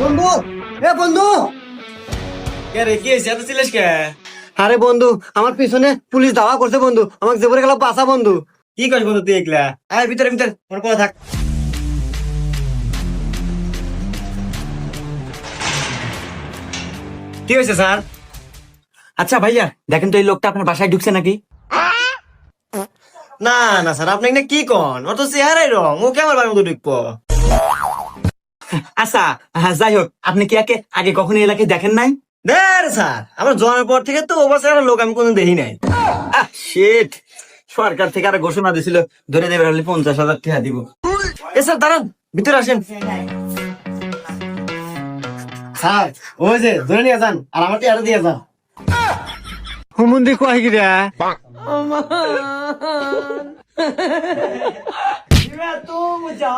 বন্ধু, এ বন্ধু, কে রে, কি হয়েছে? এত চিল্লাস কে? আরে বন্ধু, আমার পিছনে পুলিশ দাওয়া করছে বন্ধু, আমাকে জেবরে গেল বাঁচা বন্ধু। কি করিস বন্ধু তুই একলা? আয় ভিতরে ভিতরে, ওর কথা থাক। কি হয়েছে স্যার? আচ্ছা ভাইয়া, দেখেন তো এই লোকটা আপনার বাসায় ঢুকছে নাকি? না না স্যার, আপনি এখানে কি কন? ওর তো চেহারাই রং, ও কেমন বাড়ির মতো ঢুকবো? আচ্ছা, যাই হোক, আপনি কি আগে কখনো এই এলাকায় দেখেন নাই? দেখ স্যার, আমার জন্মের পর থেকে তো ও বাসার একটা লোক আমি কোনদিন দেখি নাই। শিট, সরকার থেকে আর ঘোষণা দিছিল ধরে দেবে হলে 50,000 টাকা দিব। এ স্যার দাঁড়ান, ভিতরে আসেন। স্যার, ওই যে ধরে নিয়ে যান, আর আমার টিয়াটা দিয়ে যান। হুমুন্দি কয় গিরা তো মজা